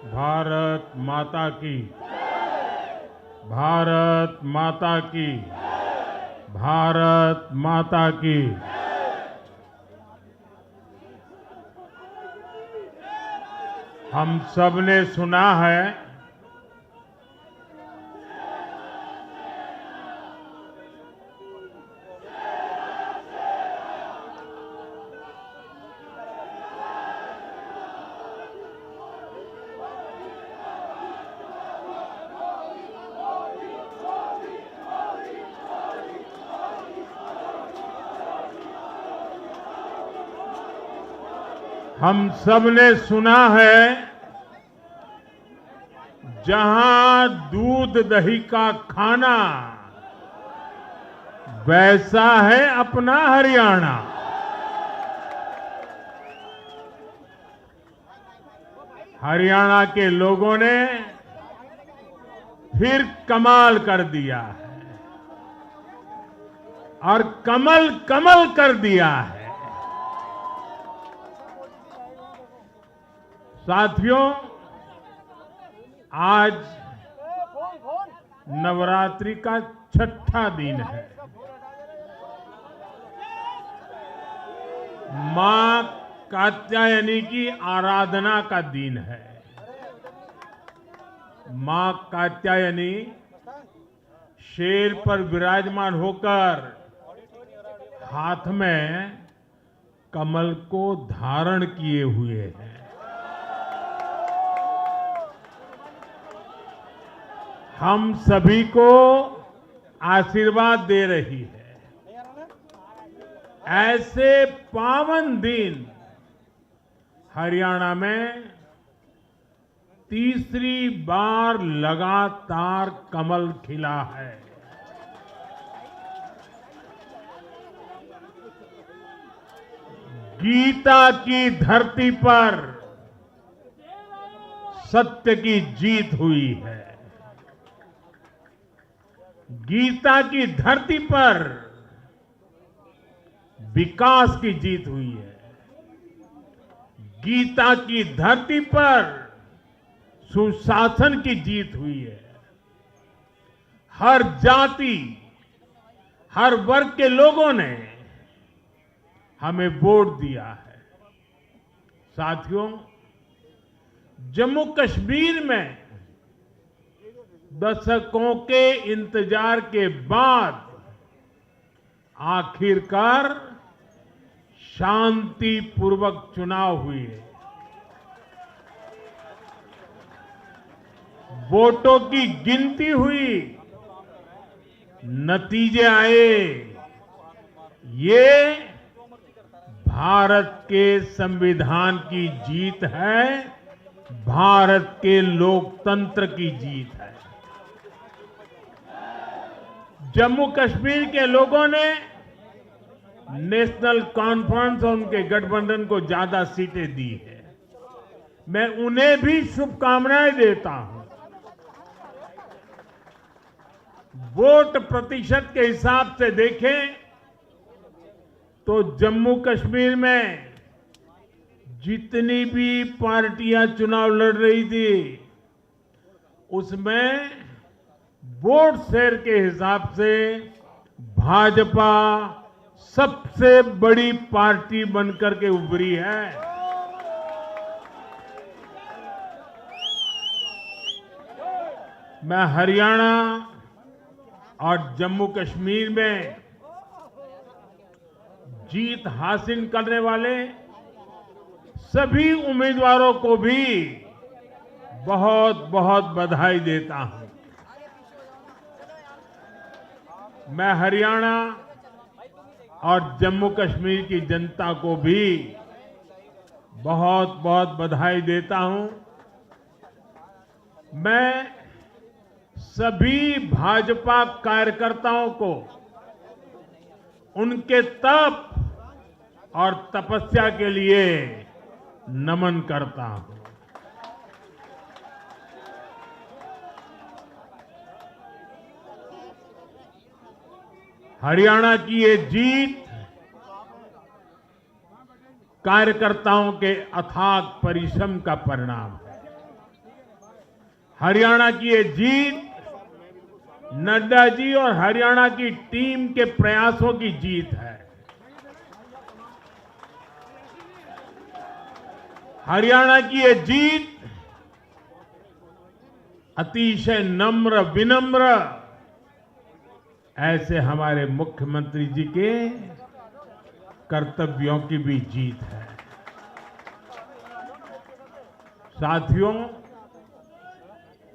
भारत माता की, भारत माता की, भारत माता की। हम सब ने सुना है हम सब ने सुना है जहां दूध दही का खाना वैसा है अपना हरियाणा। हरियाणा के लोगों ने फिर कमाल कर दिया है और कमल कमल कर दिया है। साथियों, आज नवरात्रि का छठा दिन है। मां कात्यायनी की आराधना का दिन है। मां कात्यायनी शेर पर विराजमान होकर हाथ में कमल को धारण किए हुए हैं। हम सभी को आशीर्वाद दे रही है। ऐसे पावन दिन हरियाणा में तीसरी बार लगातार कमल खिला है। गीता की धरती पर सत्य की जीत हुई है। गीता की धरती पर विकास की जीत हुई है। गीता की धरती पर सुशासन की जीत हुई है। हर जाति, हर वर्ग के लोगों ने हमें वोट दिया है। साथियों, जम्मू कश्मीर में दशकों के इंतजार के बाद आखिरकार शांतिपूर्वक चुनाव हुए। वोटों की गिनती हुई, नतीजे आए। ये भारत के संविधान की जीत है, भारत के लोकतंत्र की जीत है। जम्मू कश्मीर के लोगों ने नेशनल कॉन्फ्रेंस और उनके गठबंधन को ज्यादा सीटें दी है। मैं उन्हें भी शुभकामनाएं देता हूं। वोट प्रतिशत के हिसाब से देखें तो जम्मू कश्मीर में जितनी भी पार्टियां चुनाव लड़ रही थी उसमें वोट शेयर के हिसाब से भाजपा सबसे बड़ी पार्टी बनकर के उभरी है। मैं हरियाणा और जम्मू कश्मीर में जीत हासिल करने वाले सभी उम्मीदवारों को भी बहुत बहुत बधाई देता हूं। मैं हरियाणा और जम्मू कश्मीर की जनता को भी बहुत बहुत बधाई देता हूं। मैं सभी भाजपा कार्यकर्ताओं को उनके तप और तपस्या के लिए नमन करता हूं। हरियाणा की ये जीत कार्यकर्ताओं के अथाग परिश्रम का परिणाम है। हरियाणा की ये जीत नड्डा जी और हरियाणा की टीम के प्रयासों की जीत है। हरियाणा की ये जीत अतिशय नम्र विनम्र ऐसे हमारे मुख्यमंत्री जी के कर्तव्यों की भी जीत है। साथियों,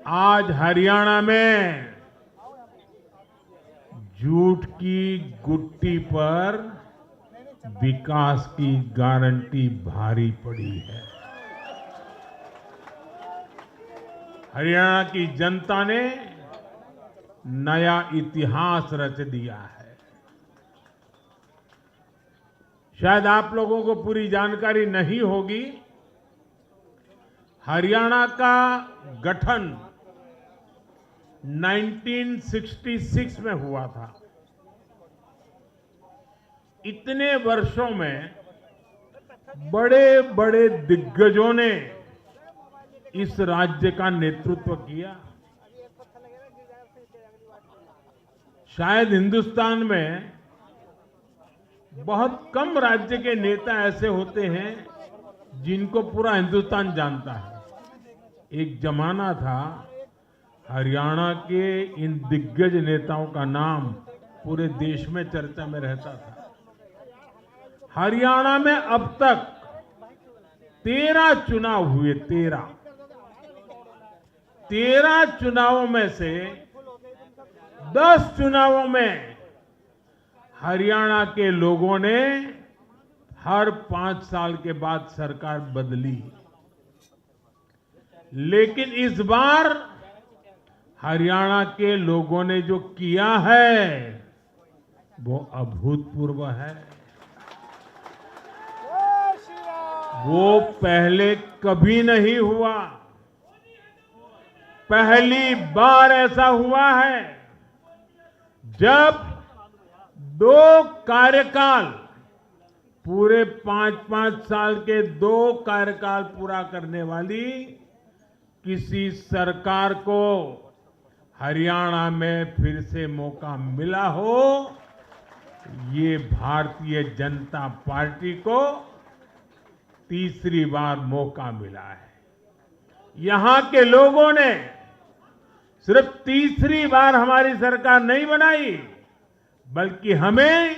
आज हरियाणा में झूठ की गुट्टी पर विकास की गारंटी भारी पड़ी है। हरियाणा की जनता ने नया इतिहास रच दिया है। शायद आप लोगों को पूरी जानकारी नहीं होगी, हरियाणा का गठन 1966 में हुआ था। इतने वर्षों में बड़े बड़े दिग्गजों ने इस राज्य का नेतृत्व किया। शायद हिंदुस्तान में बहुत कम राज्य के नेता ऐसे होते हैं जिनको पूरा हिंदुस्तान जानता है। एक जमाना था हरियाणा के इन दिग्गज नेताओं का नाम पूरे देश में चर्चा में रहता था। हरियाणा में अब तक 13 चुनाव हुए। 13 चुनावों में से 10 चुनावों में हरियाणा के लोगों ने हर 5 साल के बाद सरकार बदली, लेकिन इस बार हरियाणा के लोगों ने जो किया है वो अभूतपूर्व है। वो पहले कभी नहीं हुआ। पहली बार ऐसा हुआ है जब 2 कार्यकाल, पूरे 5-5 साल के 2 कार्यकाल पूरा करने वाली किसी सरकार को हरियाणा में फिर से मौका मिला हो। ये भारतीय जनता पार्टी को तीसरी बार मौका मिला है। यहां के लोगों ने सिर्फ तीसरी बार हमारी सरकार नहीं बनाई, बल्कि हमें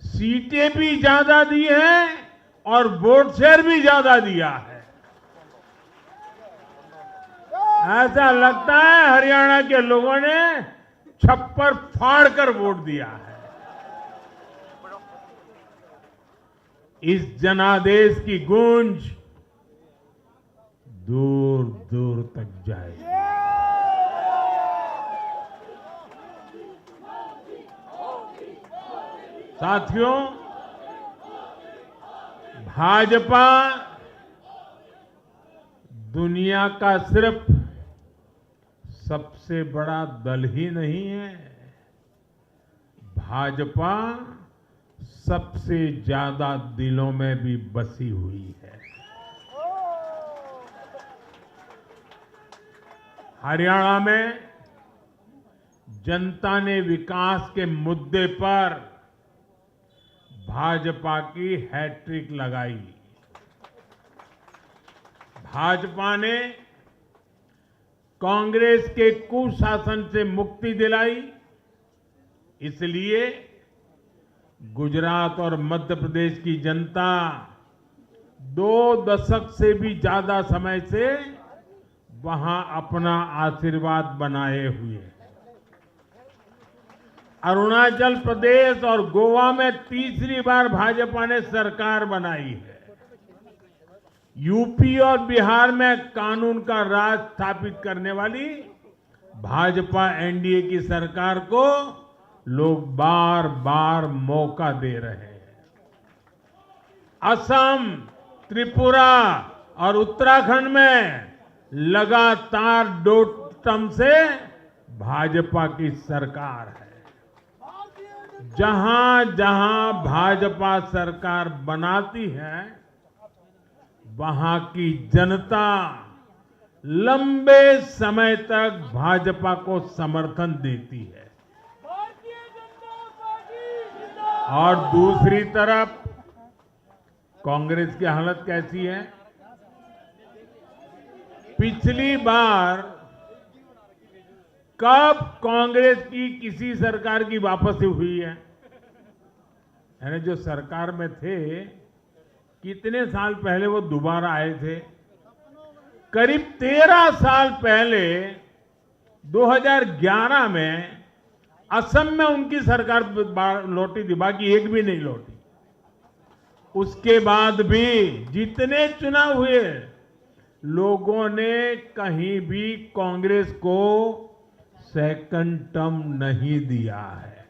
सीटें भी ज्यादा दी हैं और वोट शेयर भी ज्यादा दिया है। ऐसा लगता है हरियाणा के लोगों ने छप्पर फाड़ कर वोट दिया है। इस जनादेश की गूंज दूर दूर तक जाएगी। साथियों, भाजपा दुनिया का सिर्फ सबसे बड़ा दल ही नहीं है, भाजपा सबसे ज्यादा दिलों में भी बसी हुई है। हरियाणा में जनता ने विकास के मुद्दे पर भाजपा की हैट्रिक लगाई। भाजपा ने कांग्रेस के कुशासन से मुक्ति दिलाई। इसलिए गुजरात और मध्य प्रदेश की जनता 2 दशक से भी ज्यादा समय से वहां अपना आशीर्वाद बनाए हुए है। अरुणाचल प्रदेश और गोवा में तीसरी बार भाजपा ने सरकार बनाई है। यूपी और बिहार में कानून का राज स्थापित करने वाली भाजपा एनडीए की सरकार को लोग बार बार मौका दे रहे हैं। असम, त्रिपुरा और उत्तराखंड में लगातार 2 टर्म से भाजपा की सरकार है। जहां जहां भाजपा सरकार बनाती है, वहां की जनता लंबे समय तक भाजपा को समर्थन देती है। और दूसरी तरफ कांग्रेस की हालत कैसी है? पिछली बार कब कांग्रेस की किसी सरकार की वापसी हुई है? यानी जो सरकार में थे, कितने साल पहले वो दोबारा आए थे? करीब 13 साल पहले 2011 में असम में उनकी सरकार लौटी थी, बाकी एक भी नहीं लौटी। उसके बाद भी जितने चुनाव हुए, लोगों ने कहीं भी कांग्रेस को सेकंड टर्म नहीं दिया है।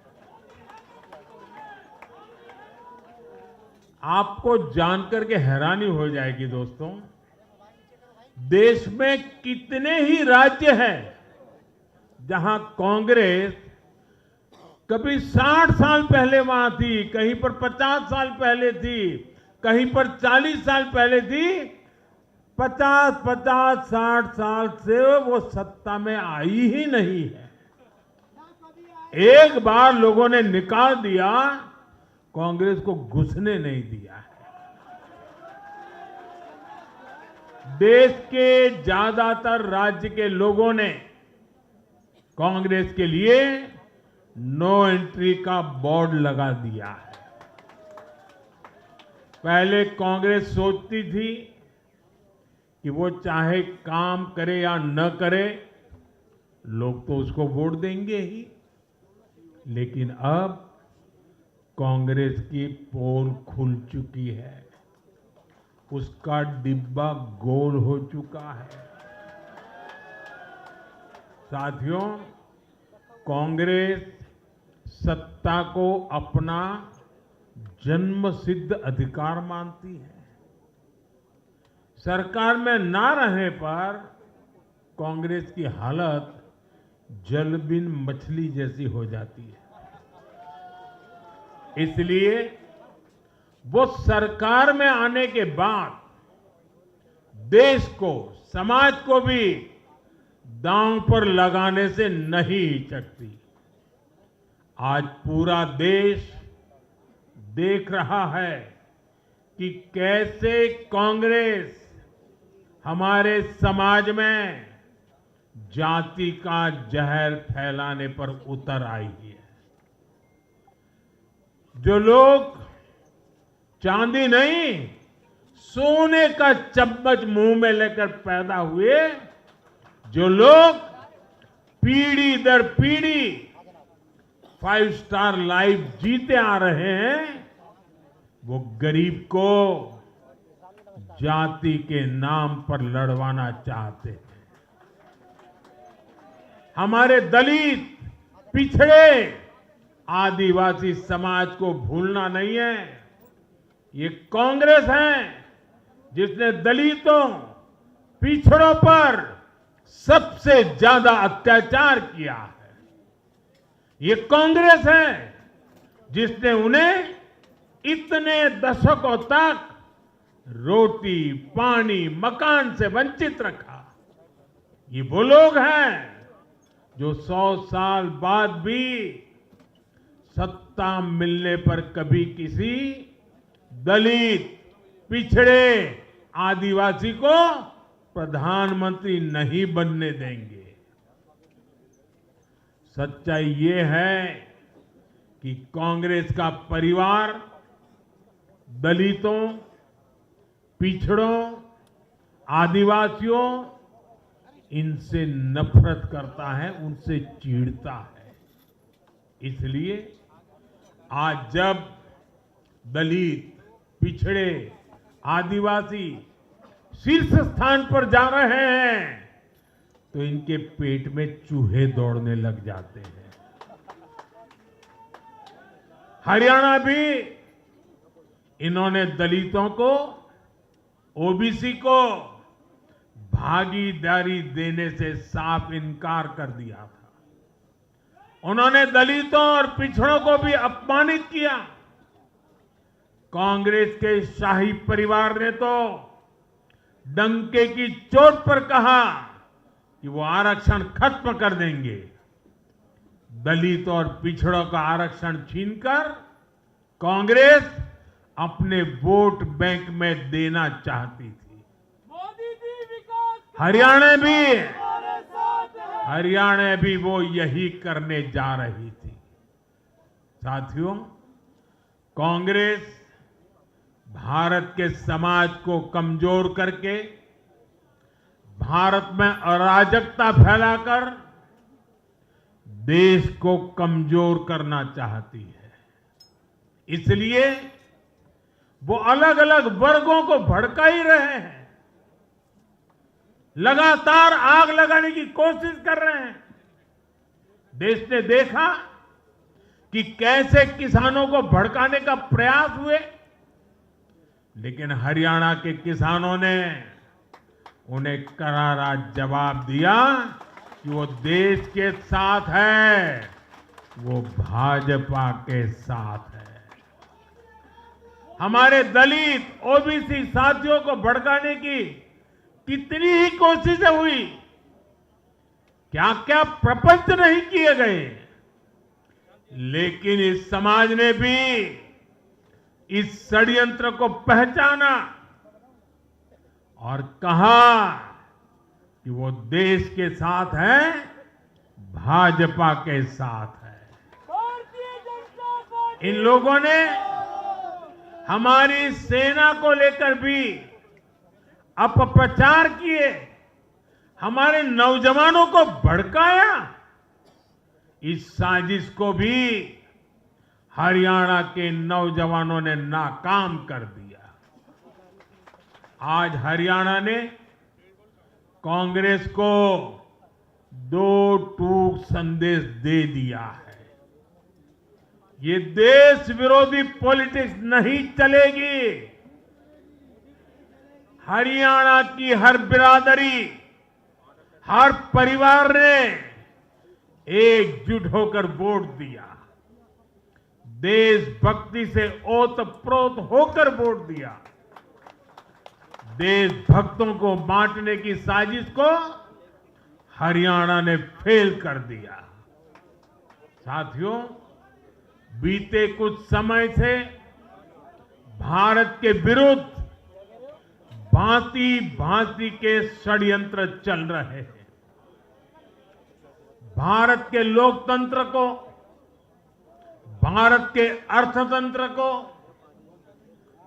आपको जानकर के हैरानी हो जाएगी दोस्तों, देश में कितने ही राज्य हैं जहां कांग्रेस कभी 60 साल पहले वहां थी, कहीं पर 50 साल पहले थी, कहीं पर 40 साल पहले थी। 50-60 साल से वो सत्ता में आई ही नहीं है। एक बार लोगों ने निकाल दिया, कांग्रेस को घुसने नहीं दिया है। देश के ज्यादातर राज्य के लोगों ने कांग्रेस के लिए नो एंट्री का बोर्ड लगा दिया है। पहले कांग्रेस सोचती थी कि वो चाहे काम करे या न करे, लोग तो उसको वोट देंगे ही। लेकिन अब कांग्रेस की पोल खुल चुकी है, उसका डिब्बा गोल हो चुका है। साथियों, कांग्रेस सत्ता को अपना जन्मसिद्ध अधिकार मानती है। सरकार में ना रहने पर कांग्रेस की हालत जल बिन मछली जैसी हो जाती है। इसलिए वो सरकार में आने के बाद देश को, समाज को भी दांव पर लगाने से नहीं हिचकती। आज पूरा देश देख रहा है कि कैसे कांग्रेस हमारे समाज में जाति का जहर फैलाने पर उतर आई है। जो लोग चांदी नहीं, सोने का चम्मच मुंह में लेकर पैदा हुए, जो लोग पीढ़ी दर पीढ़ी 5 स्टार लाइफ जीते आ रहे हैं, वो गरीब को जाति के नाम पर लड़वाना चाहते हैं। हमारे दलित, पिछड़े, आदिवासी समाज को भूलना नहीं है। ये कांग्रेस है जिसने दलितों, पिछड़ों पर सबसे ज्यादा अत्याचार किया है। ये कांग्रेस है जिसने उन्हें इतने दशकों तक रोटी, पानी, मकान से वंचित रखा। ये वो लोग हैं जो 100 साल बाद भी सत्ता मिलने पर कभी किसी दलित, पिछड़े, आदिवासी को प्रधानमंत्री नहीं बनने देंगे। सच्चाई ये है कि कांग्रेस का परिवार दलितों, पिछड़ों, आदिवासियों, इनसे नफरत करता है, उनसे चिढ़ता है। इसलिए आज जब दलित, पिछड़े, आदिवासी शीर्ष स्थान पर जा रहे हैं, तो इनके पेट में चूहे दौड़ने लग जाते हैं। हरियाणा भी इन्होंने दलितों को, ओबीसी को भागीदारी देने से साफ इनकार कर दिया था। उन्होंने दलितों और पिछड़ों को भी अपमानित किया। कांग्रेस के शाही परिवार ने तो डंके की चोट पर कहा कि वो आरक्षण खत्म कर देंगे। दलित और पिछड़ों का आरक्षण छीनकर कांग्रेस अपने वोट बैंक में देना चाहती थी। मोदी जी विकास हरियाणा भी वो यही करने जा रही थी। साथियों, कांग्रेस भारत के समाज को कमजोर करके, भारत में अराजकता फैलाकर देश को कमजोर करना चाहती है। इसलिए वो अलग अलग वर्गों को भड़का ही रहे हैं, लगातार आग लगाने की कोशिश कर रहे हैं। देश ने देखा कि कैसे किसानों को भड़काने का प्रयास हुए, लेकिन हरियाणा के किसानों ने उन्हें करारा जवाब दिया कि वो देश के साथ है, वो भाजपा के साथ है। हमारे दलित ओबीसी साथियों को भड़काने की कितनी ही कोशिशें हुई, क्या क्या प्रपंच नहीं किए गए, लेकिन इस समाज ने भी इस षड्यंत्र को पहचाना और कहा कि वो देश के साथ है, भाजपा के साथ है। भारतीय जनता पार्टी इन लोगों ने हमारी सेना को लेकर भी अपप्रचार किए, हमारे नौजवानों को भड़काया। इस साजिश को भी हरियाणा के नौजवानों ने नाकाम कर दिया। आज हरियाणा ने कांग्रेस को दो टूक संदेश दे दिया है। ये देश विरोधी पॉलिटिक्स नहीं चलेगी। हरियाणा की हर बिरादरी, हर परिवार ने एकजुट होकर वोट दिया, देशभक्ति से ओतप्रोत होकर वोट दिया। देशभक्तों को बांटने की साजिश को हरियाणा ने फेल कर दिया। साथियों, बीते कुछ समय से भारत के विरुद्ध भांति भांति के षड्यंत्र चल रहे हैं। भारत के लोकतंत्र को, भारत के अर्थतंत्र को,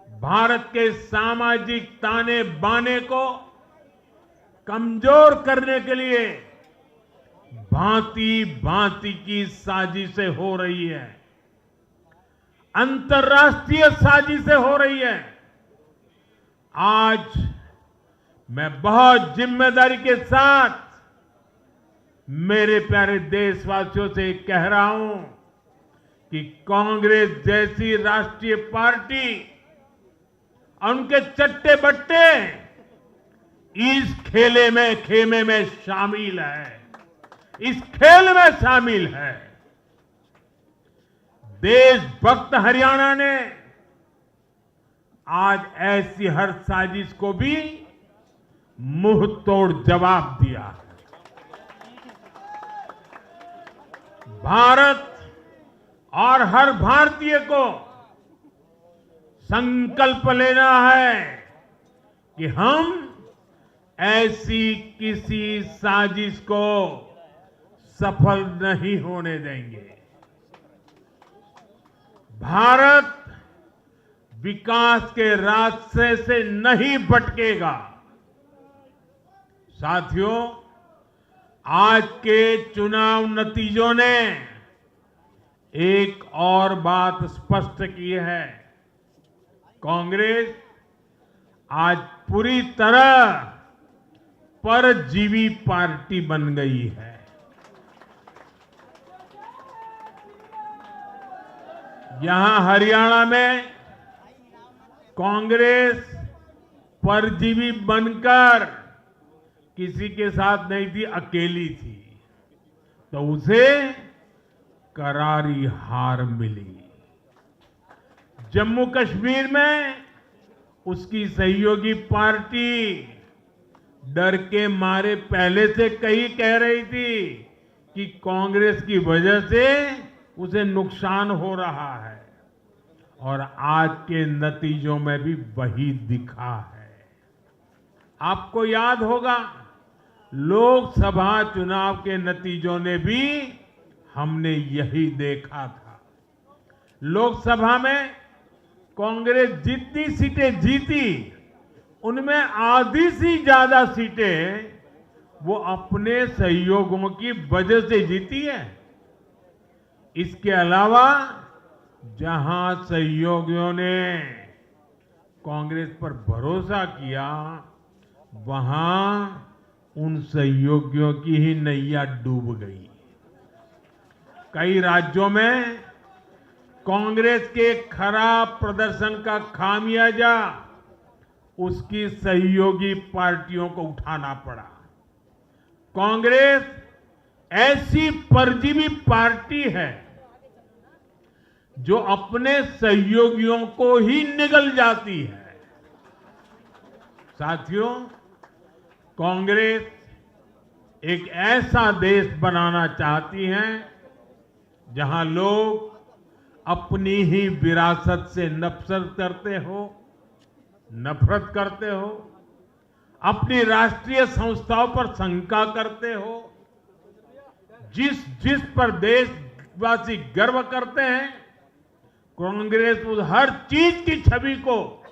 भारत के सामाजिक ताने बाने को कमजोर करने के लिए भांति भांति की साजिशें हो रही है, अंतर्राष्ट्रीय साजिशें हो रही है। आज मैं बहुत जिम्मेदारी के साथ मेरे प्यारे देशवासियों से कह रहा हूं कि कांग्रेस जैसी राष्ट्रीय पार्टी और उनके चट्टे बट्टे इस खेमे में शामिल है, इस खेल में शामिल है। देशभक्त हरियाणा ने आज ऐसी हर साजिश को भी मुंह तोड़ जवाब दिया है। भारत और हर भारतीय को संकल्प लेना है कि हम ऐसी किसी साजिश को सफल नहीं होने देंगे। भारत विकास के रास्ते से नहीं भटकेगा। साथियों, आज के चुनाव नतीजों ने एक और बात स्पष्ट की है। कांग्रेस आज पूरी तरह परजीवी पार्टी बन गई है। यहां हरियाणा में कांग्रेस परजीवी बनकर किसी के साथ नहीं थी, अकेली थी, तो उसे करारी हार मिली। जम्मू कश्मीर में उसकी सहयोगी पार्टी डर के मारे पहले से कई कह रही थी कि कांग्रेस की वजह से उसे नुकसान हो रहा है और आज के नतीजों में भी वही दिखा है। आपको याद होगा लोकसभा चुनाव के नतीजों ने भी हमने यही देखा था। लोकसभा में कांग्रेस जितनी सीटें जीती उनमें आधी से ज्यादा सीटें वो अपने सहयोगियों की वजह से जीती है। इसके अलावा जहां सहयोगियों ने कांग्रेस पर भरोसा किया वहां उन सहयोगियों की ही नैया डूब गई। कई राज्यों में कांग्रेस के खराब प्रदर्शन का खामियाजा उसकी सहयोगी पार्टियों को उठाना पड़ा। कांग्रेस ऐसी परजीवी पार्टी है जो अपने सहयोगियों को ही निगल जाती है। साथियों, कांग्रेस एक ऐसा देश बनाना चाहती है जहां लोग अपनी ही विरासत से नफरत करते हो, अपनी राष्ट्रीय संस्थाओं पर शंका करते हो। जिस पर देशवासी गर्व करते हैं, कांग्रेस उस हर चीज की छवि को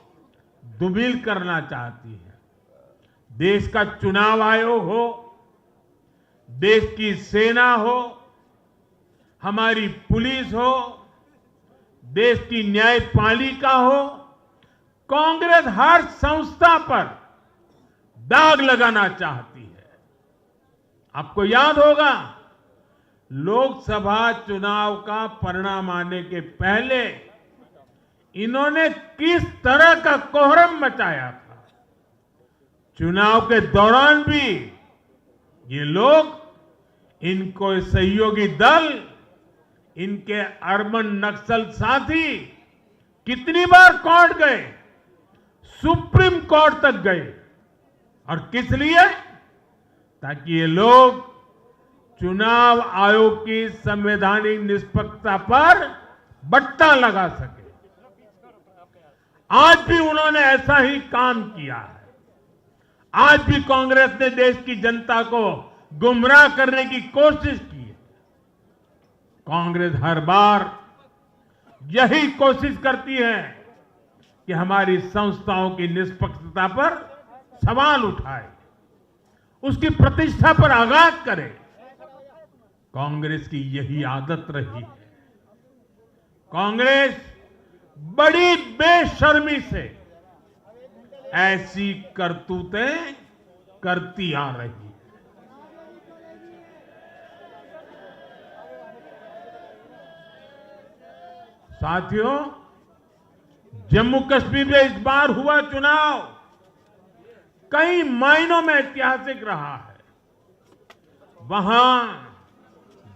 दुर्मिल करना चाहती है। देश का चुनाव आयोग हो, देश की सेना हो, हमारी पुलिस हो, देश की न्यायपालिका हो, कांग्रेस हर संस्था पर दाग लगाना चाहती है। आपको याद होगा लोकसभा चुनाव का परिणाम आने के पहले इन्होंने किस तरह का कोहराम मचाया था। चुनाव के दौरान भी ये लोग, इनको सहयोगी दल, इनके अर्बन नक्सल साथी कितनी बार कोर्ट गए, सुप्रीम कोर्ट तक गए। और किस लिए? ताकि ये लोग चुनाव आयोग की संवैधानिक निष्पक्षता पर बट्टा लगा सके। आज भी उन्होंने ऐसा ही काम किया है। आज भी कांग्रेस ने देश की जनता को गुमराह करने की कोशिश की है। कांग्रेस हर बार यही कोशिश करती है कि हमारी संस्थाओं की निष्पक्षता पर सवाल उठाए, उसकी प्रतिष्ठा पर आघात करे। कांग्रेस की यही आदत रही है। कांग्रेस बड़ी बेशर्मी से ऐसी करतूतें करती आ रही है। साथियों, जम्मू कश्मीर में इस बार हुआ चुनाव कई मायनों में ऐतिहासिक रहा है। वहां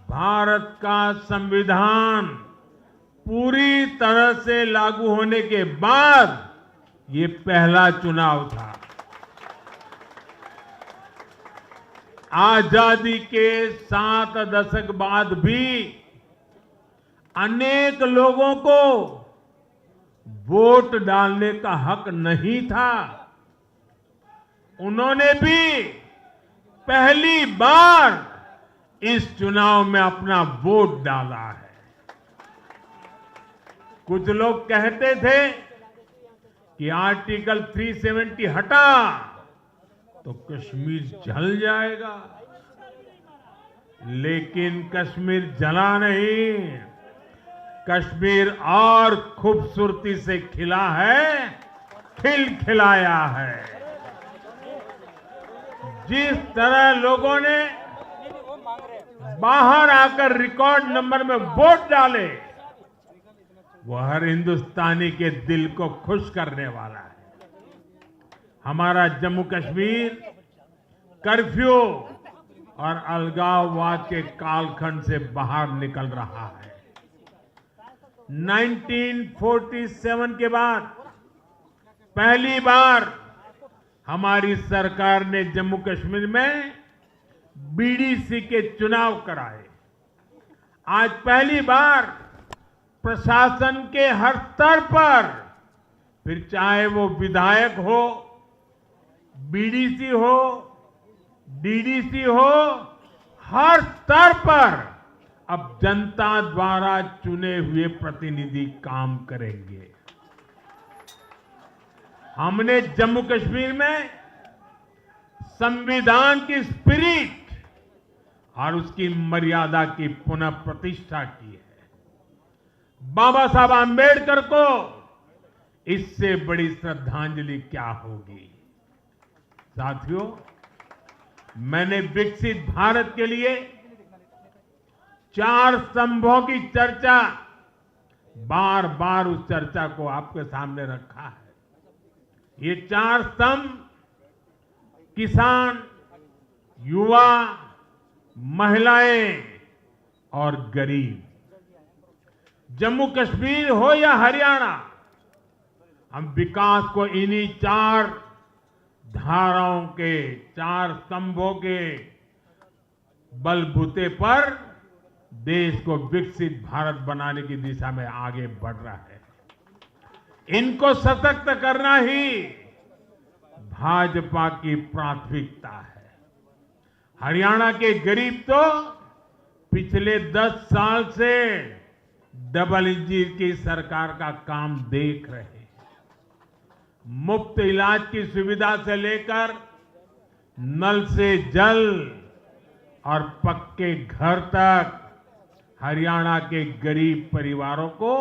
भारत का संविधान पूरी तरह से लागू होने के बाद ये पहला चुनाव था। आजादी के 7 दशक बाद भी अनेक लोगों को वोट डालने का हक नहीं था। उन्होंने भी पहली बार इस चुनाव में अपना वोट डाला है। कुछ लोग कहते थे कि आर्टिकल 370 हटा तो कश्मीर जल जाएगा, लेकिन कश्मीर जला नहीं, कश्मीर और खूबसूरती से खिला है, खिलाया है। जिस तरह लोगों ने बाहर आकर रिकॉर्ड नंबर में वोट डाले, वो हर हिंदुस्तानी के दिल को खुश करने वाला है। हमारा जम्मू कश्मीर कर्फ्यू और अलगाववाद के कालखंड से बाहर निकल रहा है। 1947 के बाद पहली बार हमारी सरकार ने जम्मू कश्मीर में बीडीसी के चुनाव कराए। आज पहली बार प्रशासन के हर स्तर पर, फिर चाहे वो विधायक हो, बीडीसी हो, डीडीसी हो, हर स्तर पर अब जनता द्वारा चुने हुए प्रतिनिधि काम करेंगे। हमने जम्मू कश्मीर में संविधान की स्पिरिट और उसकी मर्यादा की पुनः प्रतिष्ठा की है। बाबा साहब आंबेडकर को इससे बड़ी श्रद्धांजलि क्या होगी। साथियों, मैंने विकसित भारत के लिए 4 स्तंभों की चर्चा बार बार उस चर्चा को आपके सामने रखा है। ये 4 स्तंभ किसान, युवा, महिलाएं और गरीब। जम्मू कश्मीर हो या हरियाणा, हम विकास को इन्हीं 4 धाराओं के, 4 स्तंभों के बलबूते पर देश को विकसित भारत बनाने की दिशा में आगे बढ़ रहा है। इनको सशक्त करना ही भाजपा की प्राथमिकता है। हरियाणा के गरीब तो पिछले 10 साल से डबल इंजन की सरकार का काम देख रहे हैं। मुफ्त इलाज की सुविधा से लेकर नल से जल और पक्के घर तक हरियाणा के गरीब परिवारों को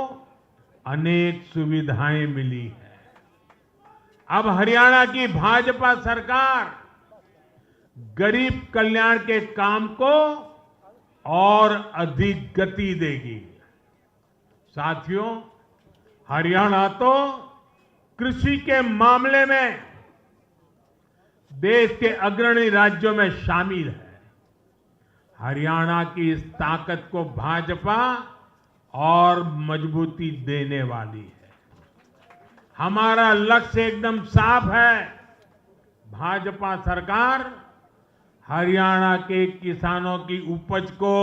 अनेक सुविधाएं मिली है। अब हरियाणा की भाजपा सरकार गरीब कल्याण के काम को और अधिक गति देगी। साथियों, हरियाणा तो कृषि के मामले में देश के अग्रणी राज्यों में शामिल है। हरियाणा की इस ताकत को भाजपा और मजबूती देने वाली है। हमारा लक्ष्य एकदम साफ है। भाजपा सरकार हरियाणा के किसानों की उपज को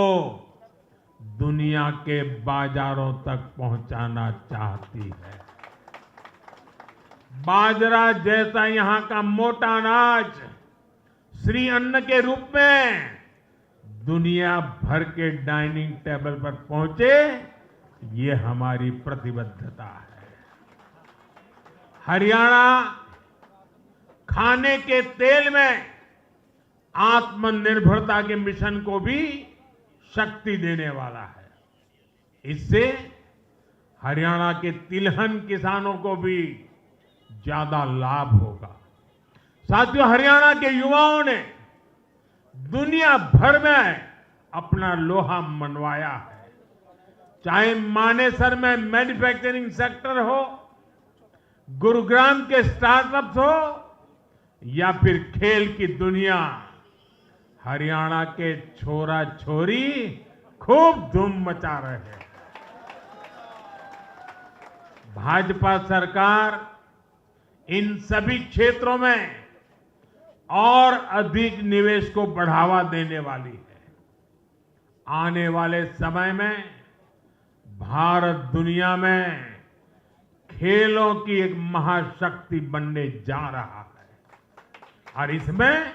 दुनिया के बाजारों तक पहुंचाना चाहती है। बाजरा जैसा यहां का मोटा अनाज श्री अन्न के रूप में दुनिया भर के डाइनिंग टेबल पर पहुंचे, ये हमारी प्रतिबद्धता है। हरियाणा खाने के तेल में आत्मनिर्भरता के मिशन को भी शक्ति देने वाला है। इससे हरियाणा के तिलहन किसानों को भी ज्यादा लाभ होगा। साथियों, हरियाणा के युवाओं ने दुनिया भर में अपना लोहा मनवाया है। चाहे मानेसर में मैन्युफैक्चरिंग सेक्टर हो, गुरुग्राम के स्टार्टअप्स हो या फिर खेल की दुनिया, हरियाणा के छोरा छोरी खूब धूम मचा रहे हैं। भाजपा सरकार इन सभी क्षेत्रों में और अधिक निवेश को बढ़ावा देने वाली है। आने वाले समय में भारत दुनिया में खेलों की एक महाशक्ति बनने जा रहा है और इसमें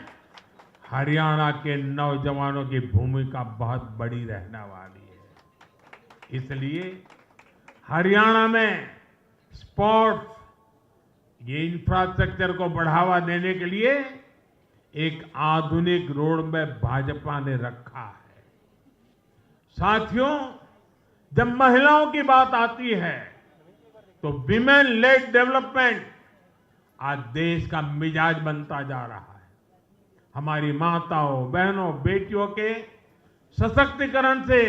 हरियाणा के नौजवानों की भूमिका बहुत बड़ी रहने वाली है। इसलिए हरियाणा में स्पोर्ट्स, ये इंफ्रास्ट्रक्चर को बढ़ावा देने के लिए एक आधुनिक रोड मैप भाजपा ने रखा है। साथियों, जब महिलाओं की बात आती है तो विमेन लेड डेवलपमेंट आज देश का मिजाज बनता जा रहा है। हमारी माताओं, बहनों, बेटियों के सशक्तिकरण से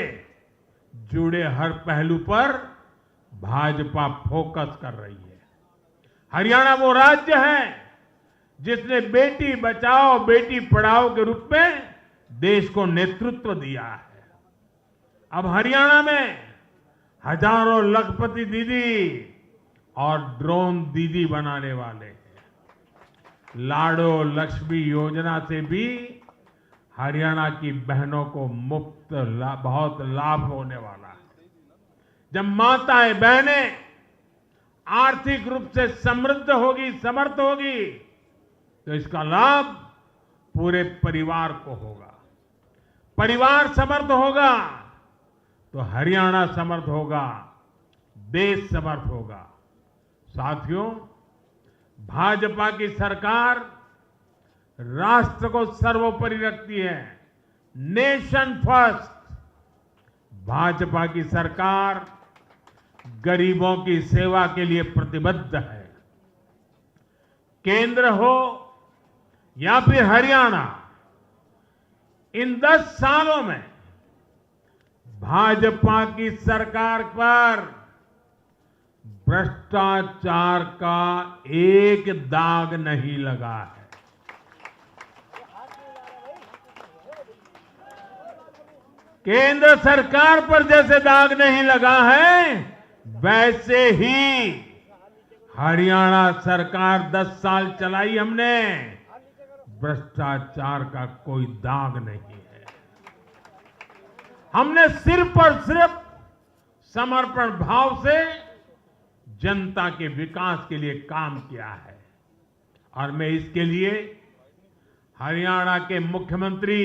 जुड़े हर पहलू पर भाजपा फोकस कर रही है। हरियाणा वो राज्य है जिसने बेटी बचाओ बेटी पढ़ाओ के रूप में देश को नेतृत्व दिया है। अब हरियाणा में हजारों लखपति दीदी और ड्रोन दीदी बनाने वाले हैं। लाडो लक्ष्मी योजना से भी हरियाणा की बहनों को मुफ्त बहुत लाभ होने वाला है। जब माताएं बहनें आर्थिक रूप से समृद्ध होगी, समर्थ होगी, तो इसका लाभ पूरे परिवार को होगा। परिवार समर्थ होगा तो हरियाणा समर्थ होगा, देश समर्थ होगा। साथियों, भाजपा की सरकार राष्ट्र को सर्वोपरि रखती है, नेशन फर्स्ट। भाजपा की सरकार गरीबों की सेवा के लिए प्रतिबद्ध है। केंद्र हो या फिर हरियाणा, इन 10 सालों में भाजपा की सरकार पर भ्रष्टाचार का एक दाग नहीं लगा है। केंद्र सरकार पर जैसे दाग नहीं लगा है, वैसे ही हरियाणा सरकार 10 साल चलाई हमने, भ्रष्टाचार का कोई दाग नहीं है। हमने सिर्फ और सिर्फ समर्पण भाव से जनता के विकास के लिए काम किया है। और मैं इसके लिए हरियाणा के मुख्यमंत्री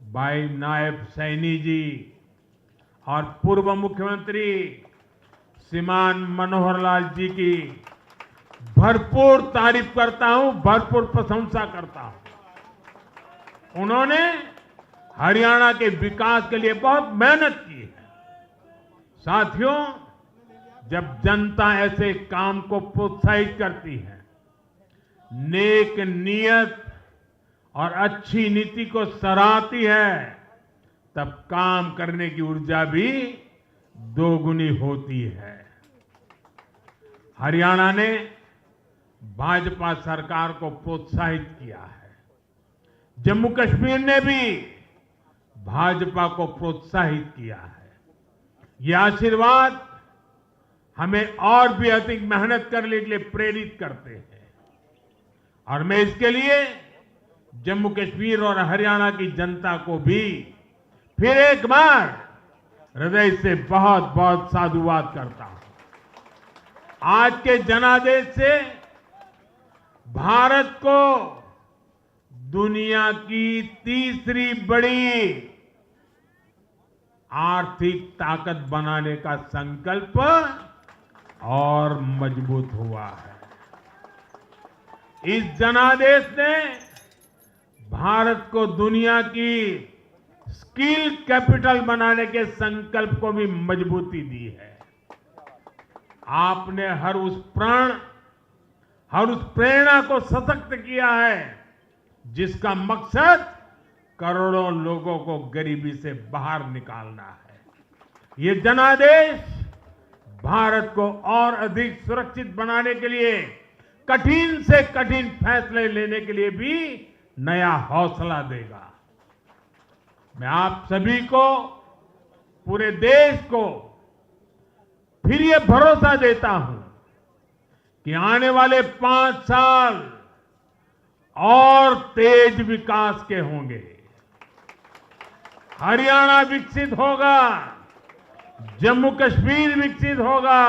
भाई नायब सैनी जी और पूर्व मुख्यमंत्री श्रीमान मनोहर लाल जी की भरपूर तारीफ करता हूं, भरपूर प्रशंसा करता हूं। उन्होंने हरियाणा के विकास के लिए बहुत मेहनत की है। साथियों, जब जनता ऐसे काम को प्रोत्साहित करती है, नेक नियत और अच्छी नीति को सराहती है, तब काम करने की ऊर्जा भी दोगुनी होती है। हरियाणा ने भाजपा सरकार को प्रोत्साहित किया है। जम्मू कश्मीर ने भी भाजपा को प्रोत्साहित किया है। यह आशीर्वाद हमें और भी अधिक मेहनत करने के लिए प्रेरित करते हैं। और मैं इसके लिए जम्मू कश्मीर और हरियाणा की जनता को भी फिर एक बार हृदय से बहुत बहुत साधुवाद करता हूं। आज के जनादेश से भारत को दुनिया की तीसरी बड़ी आर्थिक ताकत बनाने का संकल्प और मजबूत हुआ है। इस जनादेश ने भारत को दुनिया की स्किल कैपिटल बनाने के संकल्प को भी मजबूती दी है। आपने हर उस प्रेरणा को सशक्त किया है जिसका मकसद करोड़ों लोगों को गरीबी से बाहर निकालना है। ये जनादेश भारत को और अधिक सुरक्षित बनाने के लिए कठिन से कठिन फैसले लेने के लिए भी नया हौसला देगा। मैं आप सभी को, पूरे देश को फिर ये भरोसा देता हूं कि आने वाले 5 साल और तेज विकास के होंगे। हरियाणा विकसित होगा, जम्मू कश्मीर विकसित होगा,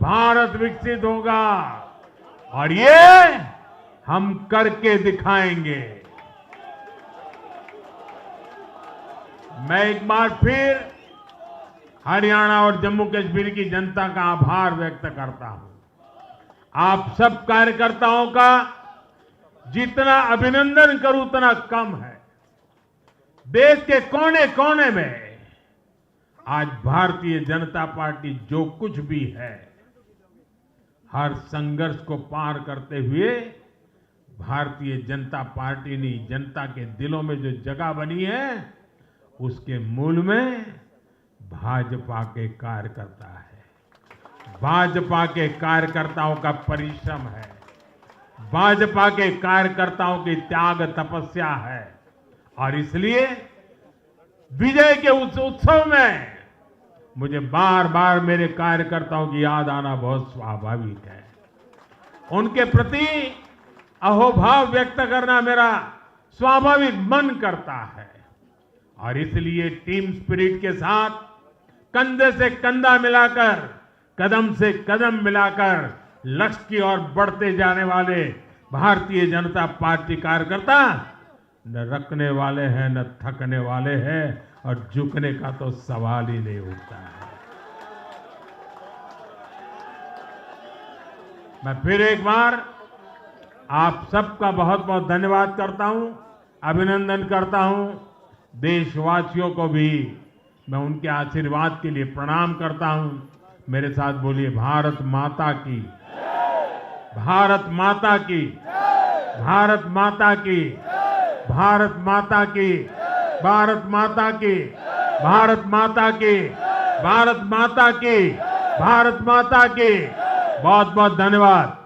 भारत विकसित होगा, और ये हम करके दिखाएंगे। मैं एक बार फिर हरियाणा और जम्मू कश्मीर की जनता का आभार व्यक्त करता हूं। आप सब कार्यकर्ताओं का जितना अभिनंदन करूं उतना कम है। देश के कोने कोने में आज भारतीय जनता पार्टी जो कुछ भी है, हर संघर्ष को पार करते हुए भारतीय जनता पार्टी ने जनता के दिलों में जो जगह बनी है, उसके मूल में भाजपा के कार्यकर्ता है। भाजपा के कार्यकर्ताओं का परिश्रम है, भाजपा के कार्यकर्ताओं की त्याग तपस्या है। और इसलिए विजय के उस उत्सव में मुझे बार बार मेरे कार्यकर्ताओं की याद आना बहुत स्वाभाविक है। उनके प्रति अहोभाव व्यक्त करना मेरा स्वाभाविक मन करता है और इसलिए टीम स्पिरिट के साथ कंधे से कंधा मिलाकर, कदम से कदम मिलाकर लक्ष्य की ओर बढ़ते जाने वाले भारतीय जनता पार्टी कार्यकर्ता न रखने वाले हैं न थकने वाले हैं और झुकने का तो सवाल ही नहीं उठता है। मैं फिर एक बार आप सबका बहुत बहुत धन्यवाद करता हूं, अभिनंदन करता हूं। देशवासियों को भी मैं उनके आशीर्वाद के लिए प्रणाम करता हूं। मेरे साथ बोलिए भारत माता की, भारत माता की, भारत माता की, भारत माता की, भारत माता की, भारत माता की, भारत माता की, भारत माता की। बहुत बहुत धन्यवाद।